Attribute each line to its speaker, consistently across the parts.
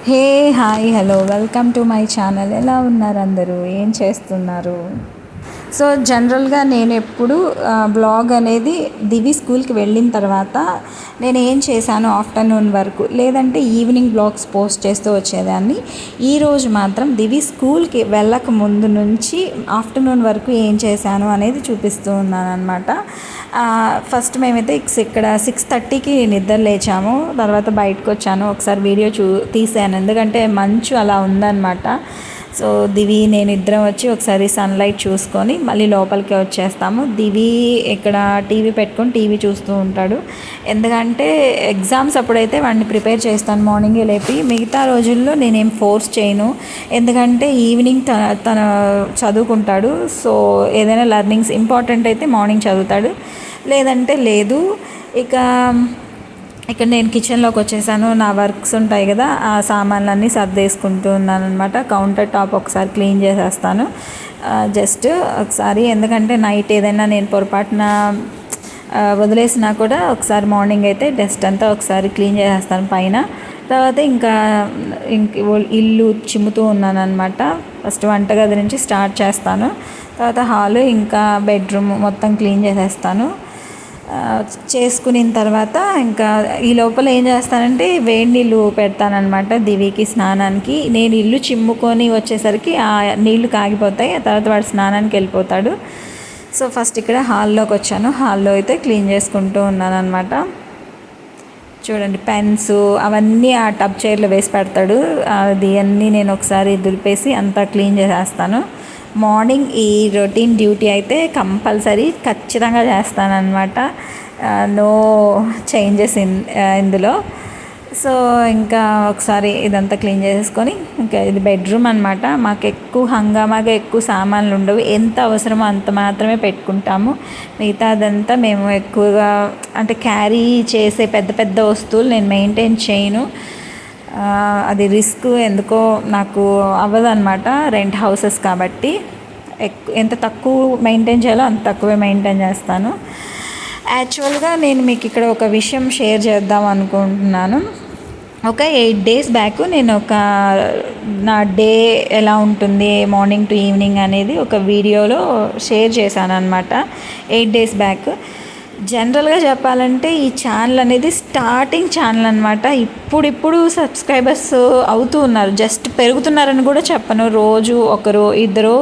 Speaker 1: Hey hi hello welcome to my channel. ఎలా ఉన్నారు అందరూ? ఏం చేస్తున్నారు? సో జనరల్గా నేను ఎప్పుడు బ్లాగ్ అనేది దివి స్కూల్కి వెళ్ళిన తర్వాత నేను ఏం చేశాను ఆఫ్టర్నూన్ వరకు, లేదంటే ఈవినింగ్ బ్లాగ్స్ పోస్ట్ చేస్తూ వచ్చేదాన్ని. ఈరోజు మాత్రం దివి స్కూల్కి వెళ్ళక ముందు నుంచి ఆఫ్టర్నూన్ వరకు ఏం చేశాను అనేది చూపిస్తూ ఉన్నాను అనమాట. ఫస్ట్ మేమైతే ఇక్కడ 6:30కి నిద్ర లేచాము. తర్వాత బయటకు వచ్చాను, ఒకసారి వీడియో తీసాను, ఎందుకంటే మంచు అలా ఉందన్నమాట. సో దివి నేను ఇద్దరం వచ్చి ఒకసారి సన్లైట్ చూసుకొని మళ్ళీ లోపలికి వచ్చేస్తాము. దివి ఇక్కడ టీవీ పెట్టుకొని టీవీ చూస్తూ ఉంటాడు, ఎందుకంటే ఎగ్జామ్స్ అప్పుడైతే వాడిని ప్రిపేర్ చేస్తాను మార్నింగే లేపి. మిగతా రోజుల్లో నేనేం ఫోర్స్ చేయను, ఎందుకంటే ఈవినింగ్ తన చదువుకుంటాడు. సో ఏదైనా లెర్నింగ్స్ ఇంపార్టెంట్ అయితే మార్నింగ్ చదువుతాడు, లేదంటే లేదు. ఇక్కడ నేను కిచెన్లోకి వచ్చేసాను. నా వర్క్స్ ఉంటాయి కదా, ఆ సామాన్లన్నీ సర్దేసుకుంటూ ఉన్నాను అనమాట. కౌంటర్ టాప్ ఒకసారి క్లీన్ చేసేస్తాను జస్ట్ ఒకసారి, ఎందుకంటే నైట్ ఏదైనా నేను పొరపాటున వదిలేసినా కూడా ఒకసారి మార్నింగ్ అయితే డస్ట్ అంతా ఒకసారి క్లీన్ చేసేస్తాను పైన. తర్వాత ఇంకా ఇల్లు చిమ్ముతూ ఉన్నాను అనమాట. ఫస్ట్ వంటగది నుంచి స్టార్ట్ చేస్తాను, తర్వాత హాలు ఇంకా బెడ్రూమ్ మొత్తం క్లీన్ చేసేస్తాను. చేసుకున్న తర్వాత ఇంకా ఈ లోపల ఏం చేస్తానంటే వేడి నీళ్ళు పెడతానమాట దివికి స్నానానికి. నేను ఇల్లు చిమ్ముకొని వచ్చేసరికి ఆ నీళ్లు కాగిపోతాయి, ఆ తర్వాత వాడు స్నానానికి వెళ్ళిపోతాడు. సో ఫస్ట్ ఇక్కడ హాల్లోకి వచ్చాను, హాల్లో అయితే క్లీన్ చేసుకుంటూ ఉన్నాను అనమాట. చూడండి పెన్స్ అవన్నీ ఆ టబ్ చైర్లో వేసి పెడతాడు, అది అన్నీ నేను ఒకసారి దులిపేసి అంతా క్లీన్ చేసేస్తాను. మార్నింగ్ ఈ రొటీన్ డ్యూటీ అయితే కంపల్సరీ ఖచ్చితంగా చేస్తానన్నమాట. నో చేంజెస్ ఇందులో. సో ఇంకా ఒకసారి ఇదంతా క్లీన్ చేసేసుకొని ఇంకా ఇది బెడ్రూమ్ అనమాట. మాకు ఎక్కువ హంగామాగా ఎక్కువ సామాన్లు ఉండవు, ఎంత అవసరమో అంత మాత్రమే పెట్టుకుంటాము. మిగతా అదంతా మేము ఎక్కువగా అంటే క్యారీ చేసే పెద్ద పెద్ద వస్తువులు నేను మెయింటైన్ చేయను, అది రిస్క్ ఎందుకో నాకు అవ్వదు అనమాట. రెంట్ హౌసెస్ కాబట్టి ఎంత తక్కువ మెయింటైన్ చేయాలో అంత తక్కువే మెయింటైన్ చేస్తాను. యాక్చువల్గా నేను మీకు ఇక్కడ ఒక విషయం షేర్ చేద్దాం అనుకుంటున్నాను. ఒక 8 days బ్యాక్ నేను నా డే ఎలా ఉంటుంది మార్నింగ్ టు ఈవినింగ్ అనేది ఒక వీడియోలో షేర్ చేశాను అనమాట. 8 days బ్యాక్. జనరల్గా చెప్పాలంటే ఈ ఛానల్ అనేది స్టార్టింగ్ ఛానల్ అనమాట. ఇప్పుడు సబ్స్క్రైబర్స్ అవుతూ ఉన్నారు, జస్ట్ పెరుగుతున్నారని కూడా చెప్పను. రోజు ఒకరు ఇద్దరు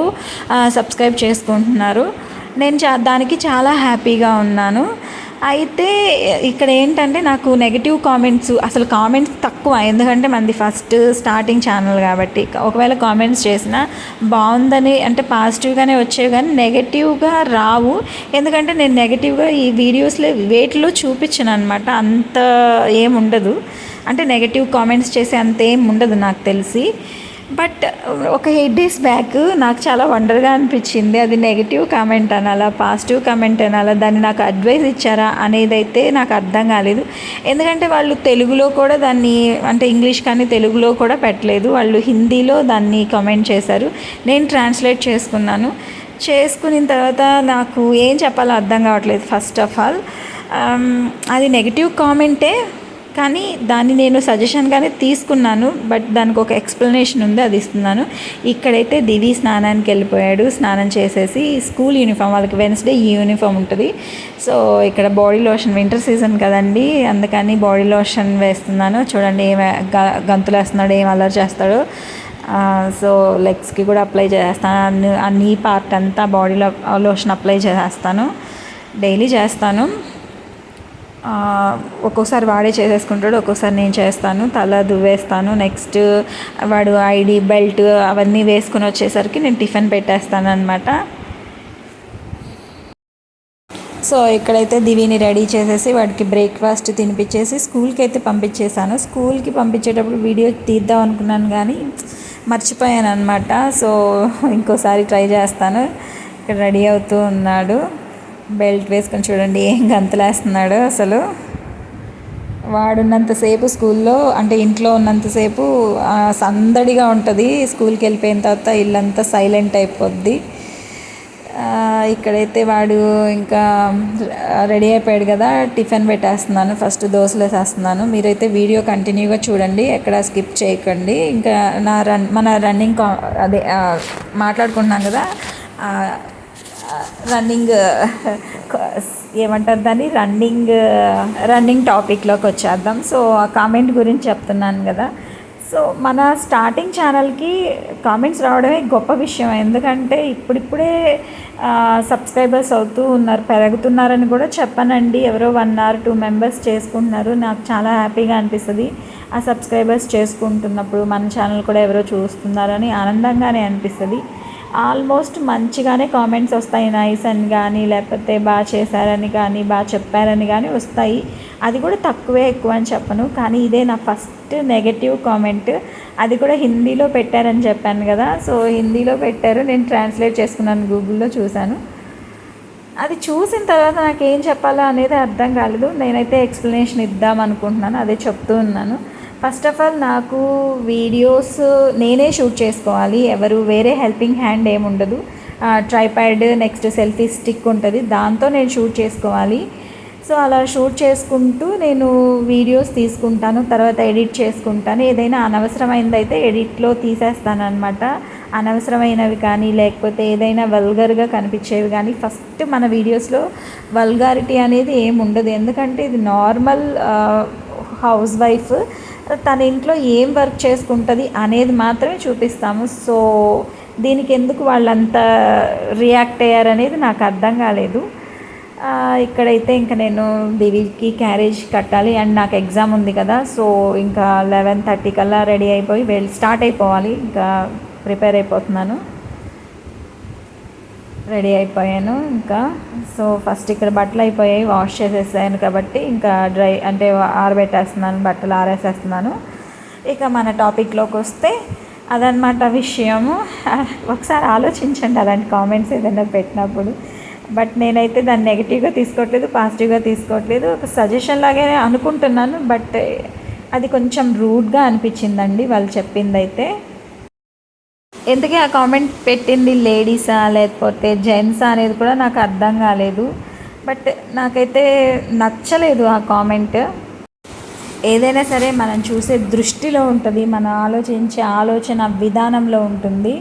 Speaker 1: సబ్స్క్రైబ్ చేసుకుంటున్నారు. నేను దానికి చాలా హ్యాపీగా ఉన్నాను. అయితే ఇక్కడ ఏంటంటే నాకు నెగిటివ్ కామెంట్స్, అసలు కామెంట్స్ తక్కువ, ఎందుకంటే మనది ఫస్ట్ స్టార్టింగ్ ఛానల్ కాబట్టి. ఒకవేళ కామెంట్స్ చేసినా బాగుందని అంటే పాజిటివ్గానే వచ్చేవి, కానీ నెగిటివ్గా రావు. ఎందుకంటే నేను నెగిటివ్గా ఈ వీడియోస్లో వేటిలో చూపించను అనమాట, అంత ఏముండదు. అంటే నెగిటివ్ కామెంట్స్ చేసే అంత ఏం ఉండదు నాకు తెలిసి. బట్ ఒక 8 days బ్యాక్ నాకు చాలా వండర్గా అనిపించింది. అది నెగిటివ్ కామెంట్ అనాలా, పాజిటివ్ కామెంట్ అనాలా, దాన్ని నాకు అడ్వైస్ ఇచ్చారా అనేదైతే నాకు అర్థం కాలేదు. ఎందుకంటే వాళ్ళు తెలుగులో కూడా దాన్ని అంటే ఇంగ్లీష్ కానీ తెలుగులో కూడా పెట్టలేదు, వాళ్ళు హిందీలో దాన్ని కామెంట్ చేశారు. నేను ట్రాన్స్లేట్ చేసుకున్నాను. చేసుకున్న తర్వాత నాకు ఏం చెప్పాలో అర్థం కావట్లేదు. ఫస్ట్ ఆఫ్ ఆల్ అది నెగిటివ్ కామెంటే, కానీ దాన్ని నేను సజెషన్గానే తీసుకున్నాను. బట్ దానికి ఒక ఎక్స్ప్లెనేషన్ ఉంది, అది ఇస్తున్నాను. ఇక్కడైతే దివి స్నానానికి వెళ్ళిపోయాడు. స్నానం చేసేసి స్కూల్ యూనిఫామ్, వాళ్ళకి వెన్స్డే ఈ యూనిఫామ్ ఉంటుంది. సో ఇక్కడ బాడీ లోషన్, వింటర్ సీజన్ కదండి, అందుకని బాడీ లోషన్ వేస్తున్నాను. చూడండి ఏం గంతులు వేస్తున్నాడు, ఏం అల్లరి చేస్తాడు. సో లెగ్స్కి కూడా అప్లై చేస్తాను, ఆ నీ పార్ట్ అంతా బాడీలో లోషన్ అప్లై చేసేస్తాను, డైలీ చేస్తాను. ఒక్కొక్కసారి వాడే చేసేసుకుంటాడు, ఒక్కొక్కసారి నేను చేస్తాను. తల దువ్వేస్తాను. నెక్స్ట్ వాడు ఐడి బెల్ట్ అవన్నీ వేసుకుని వచ్చేసరికి నేను టిఫిన్ పెట్టేస్తాను అనమాట. సో ఇక్కడైతే దివిని రెడీ చేసేసి వాడికి బ్రేక్ఫాస్ట్ తినిపించేసి స్కూల్కి అయితే పంపించేశాను. స్కూల్కి పంపించేటప్పుడు వీడియో తీద్దాం అనుకున్నాను కానీ మర్చిపోయాను అనమాట. సో ఇంకోసారి ట్రై చేస్తాను. ఇక్కడ రెడీ అవుతూ ఉన్నాడు, బెల్ట్ వేసుకొని చూడండి ఏం గంతులేస్తున్నాడు. అసలు వాడున్నంతసేపు స్కూల్లో అంటే ఇంట్లో ఉన్నంతసేపు సందడిగా ఉంటుంది, స్కూల్కి వెళ్ళిపోయిన తర్వాత ఇల్లంతా సైలెంట్ అయిపోద్ది. ఇక్కడైతే వాడు ఇంకా రెడీ అయిపోయాడు కదా, టిఫిన్ పెట్టేస్తున్నాను. ఫస్ట్ దోశలు వేసేస్తున్నాను. మీరైతే వీడియో కంటిన్యూగా చూడండి, ఎక్కడ స్కిప్ చేయకండి. ఇంకా మన రన్నింగ్ అదే మాట్లాడుకుంటున్నాం కదా, రన్నింగ్ ఏమంటారు దాన్ని, రన్నింగ్ టాపిక్లోకి వచ్చేద్దాం. సో ఆ కామెంట్ గురించి చెప్తున్నాను కదా. సో మన స్టార్టింగ్ ఛానల్కి కామెంట్స్ రావడమే గొప్ప విషయం. ఎందుకంటే ఇప్పుడిప్పుడే సబ్స్క్రైబర్స్ అవుతూ ఉన్నారు, పెరుగుతున్నారని కూడా చెప్పానండి. ఎవరో 1 or 2 మెంబర్స్ చేసుకుంటున్నారు. నాకు చాలా హ్యాపీగా అనిపిస్తుంది ఆ సబ్స్క్రైబర్స్ చేసుకుంటున్నప్పుడు. మన ఛానల్ కూడా ఎవరో చూస్తున్నారని ఆనందంగానే అనిపిస్తుంది. ఆల్మోస్ట్ మంచిగానే కామెంట్స్ వస్తాయి, నైస్ అని కానీ, లేకపోతే బాగా చేశారని కానీ, బాగా చెప్పారని కానీ వస్తాయి. అది కూడా తక్కువే ఎక్కువ అని చెప్పను. కానీ ఇదే నా ఫస్ట్ నెగటివ్ కామెంట్. అది కూడా హిందీలో పెట్టారని చెప్పాను కదా. సో హిందీలో పెట్టారు, నేను ట్రాన్స్లేట్ చేసుకున్నాను, గూగుల్లో చూశాను. అది చూసిన తర్వాత నాకు ఏం చెప్పాలో అనేది అర్థం కాలేదు. నేనైతే ఎక్స్ప్లెనేషన్ ఇద్దాం అనుకుంటున్నాను, అదే చెప్తూ ఉన్నాను. ఫస్ట్ ఆఫ్ ఆల్ నాకు వీడియోస్ నేనే షూట్ చేసుకోవాలి, ఎవరు వేరే హెల్పింగ్ హ్యాండ్ ఏముండదు. ట్రైప్యాడ్, నెక్స్ట్ సెల్ఫీ స్టిక్ ఉంటుంది, దాంతో నేను షూట్ చేసుకోవాలి. సో అలా షూట్ చేసుకుంటూ నేను వీడియోస్ తీసుకుంటాను, తర్వాత ఎడిట్ చేసుకుంటాను. ఏదైనా అనవసరమైనది అయితే ఎడిట్లో తీసేస్తాను అనమాట. అనవసరమైనవి కానీ, లేకపోతే ఏదైనా వల్గర్గా కనిపించేవి కానీ, ఫస్ట్ మన వీడియోస్లో వల్గారిటీ అనేది ఏమి ఉండదు. ఎందుకంటే ఇది నార్మల్ హౌస్ వైఫ్, తన ఇంట్లో ఏం వర్క్ చేసుకుంటుంది అనేది మాత్రమే చూపిస్తాము. సో దీనికి ఎందుకు వాళ్ళంతా రియాక్ట్ అయ్యారనేది నాకు అర్థం కాలేదు. ఇక్కడైతే ఇంకా నేను దివికి క్యారేజ్ కట్టాలి, అండ్ నాకు ఎగ్జామ్ ఉంది కదా. సో ఇంకా 11:30 కల్లా రెడీ అయిపోయి స్టార్ట్ అయిపోవాలి. ఇంకా ప్రిపేర్ అయిపోతున్నాను, రెడీ అయిపోయాను ఇంకా. సో ఫస్ట్ ఇక్కడ బట్టలు అయిపోయాయి, వాష్ చేసేసాను కాబట్టి ఇంకా డ్రై అంటే ఆరబెట్టేస్తున్నాను, బట్టలు ఆరేసేస్తున్నాను. ఇక మన టాపిక్లోకి వస్తే అదనమాట విషయము. ఒకసారి ఆలోచించండి అలాంటి కామెంట్స్ ఏదైనా పెట్టినప్పుడు. బట్ నేనైతే దాన్ని నెగిటివ్గా తీసుకోవట్లేదు, పాజిటివ్గా తీసుకోవట్లేదు, ఒక సజెషన్ లాగానే అనుకుంటున్నాను. బట్ అది కొంచెం రూడ్గా అనిపించిందండి వాళ్ళు చెప్పింది అయితే. ఎందుకే ఆ కామెంట్ పెట్టింది లేడీసా లేకపోతే జెంట్సా అనేది కూడా నాకు అర్థం కాలేదు. బట్ నాకైతే నచ్చలేదు ఆ కామెంట్. ఏదైనా సరే మనం చూసే దృష్టిలో ఉంటుంది, మనం ఆలోచించే ఆలోచన విధానంలో ఉంటుంది.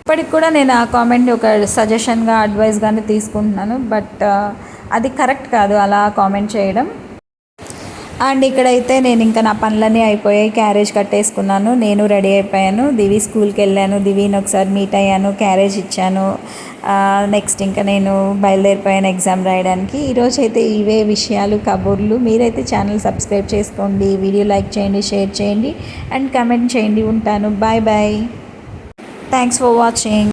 Speaker 1: ఇప్పటికి కూడా నేను ఆ కామెంట్ ఒక సజెషన్గా, అడ్వైస్గానే తీసుకుంటున్నాను. బట్ అది కరెక్ట్ కాదు అలా కామెంట్ చేయడం. అండ్ ఇక్కడైతే నేను ఇంకా నా పనులన్నీ అయిపోయాయి, క్యారేజ్ కట్టేసుకున్నాను, నేను రెడీ అయిపోయాను. దివి స్కూల్కి వెళ్ళాను, దివిని ఒకసారి మీట్ అయ్యాను, క్యారేజ్ ఇచ్చాను. నెక్స్ట్ ఇంకా నేను బయలుదేరిపోయాను ఎగ్జామ్ రాయడానికి. ఈరోజు అయితే ఇవే విషయాలు, కబుర్లు. మీరైతే ఛానల్ సబ్స్క్రైబ్ చేసుకోండి, వీడియో లైక్ చేయండి, షేర్ చేయండి అండ్ కమెంట్ చేయండి. ఉంటాను, bye bye, thanks for watching.